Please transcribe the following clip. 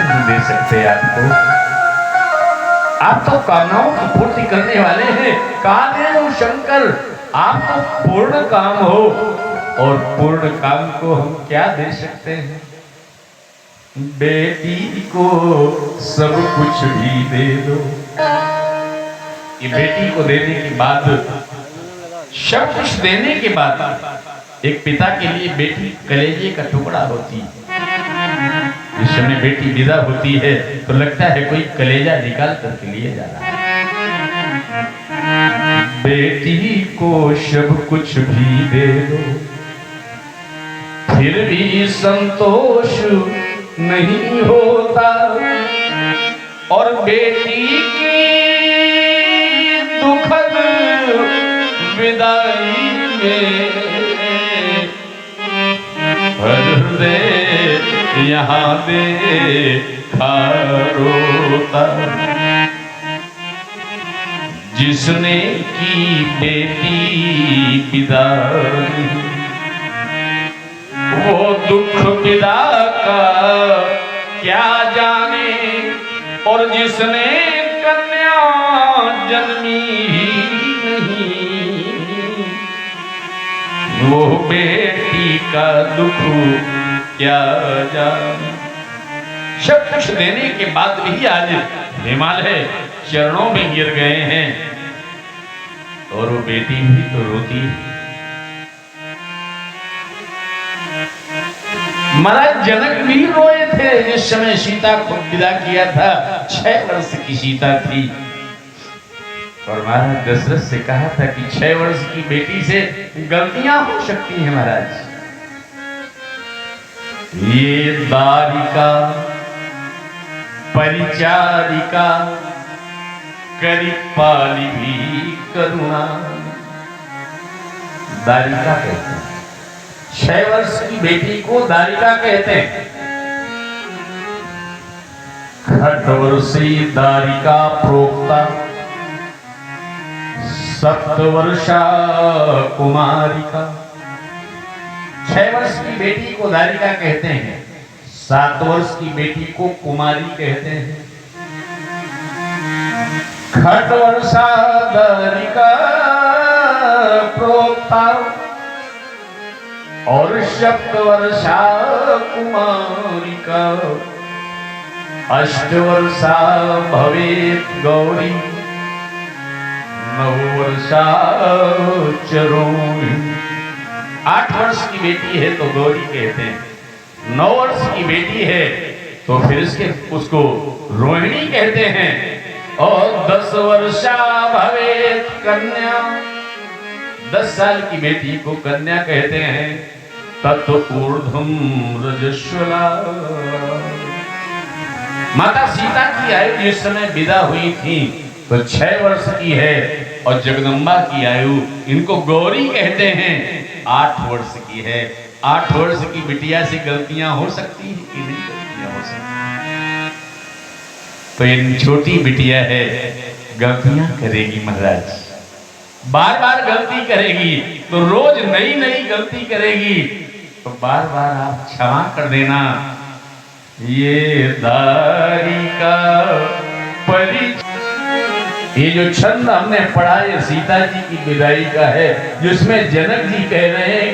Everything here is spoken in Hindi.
नहीं दे सकते आपको। आप तो कामनाओं की पूर्ति करने वाले हैं। कामदेव शंकर, आप तो पूर्ण काम हो, और पूर्ण काम को हम क्या दे सकते हैं? बेटी को सब कुछ भी दे दो। ये बेटी को देने के बाद, सब कुछ देने के बाद, एक पिता के लिए बेटी कलेजे का टुकड़ा होती है। इस समय बेटी विदा होती है तो लगता है कोई कलेजा निकाल करके लिए जा रहा है। बेटी को सब कुछ भी दे दो, फिर भी संतोष नहीं होता, और बेटी की दुखद विदाई में हृदय यहाँ देखा रोता। जिसने की बेटी विदाई, वो दुख विदा का क्या जाने, और जिसने कन्या जन्मी नहीं, वो बेटी का दुख क्या जाने। सब कुछ देने के बाद भी आज हिमालय चरणों में गिर गए हैं, और वो बेटी भी तो रोती है। महाराज जनक भी रोए थे जिस समय सीता को विदा किया था। 6 वर्ष की सीता थी, और महाराज दशरथ से कहा था कि 6 वर्ष की बेटी से गलतियां हो सकती हैं महाराज। ये दारिका परिचारिका करी पाली भी करुणा। दारिका कहते हैं, 6 वर्ष की बेटी को दारिका कहते हैं। खटवर्षी दारिका प्रोक्ता, सप्तवर्षा कुमारिका। 6 वर्ष की बेटी को दारिका कहते हैं, 7 वर्ष की बेटी को कुमारी कहते हैं। खटवर्षा दारिका प्रोक्ता, और सप्तवर्षा कुमारिका। 8 वर्षा भवेत् गौरी, 9 वर्षा चरोमि। 8 वर्ष की बेटी है तो गौरी कहते हैं, 9 वर्ष की बेटी है तो फिर उसको रोहिणी कहते हैं, और 10 वर्षा भवेत् कन्या। 10 साल की बेटी को कन्या कहते हैं। तत् ऊर्ध्वं रजस्वला। माता सीता की आयु जिस समय विदा हुई थी तो 6 वर्ष की है, और जगदम्बा की आयु, इनको गौरी कहते हैं, 8 वर्ष की है। 8 वर्ष की बिटिया से गलतियां हो सकती हैं कि नहीं गलतियां हो सकती? तो ये छोटी बिटिया है, गलतियां करेगी महाराज, बार बार गलती करेगी, तो रोज नई नई गलती करेगी, तो बार बार आप क्षमा कर देना। ये दारिका ये जो छंद हमने पढ़ा, ये सीता जी की विदाई का है, जिसमें जनक जी कह रहे हैं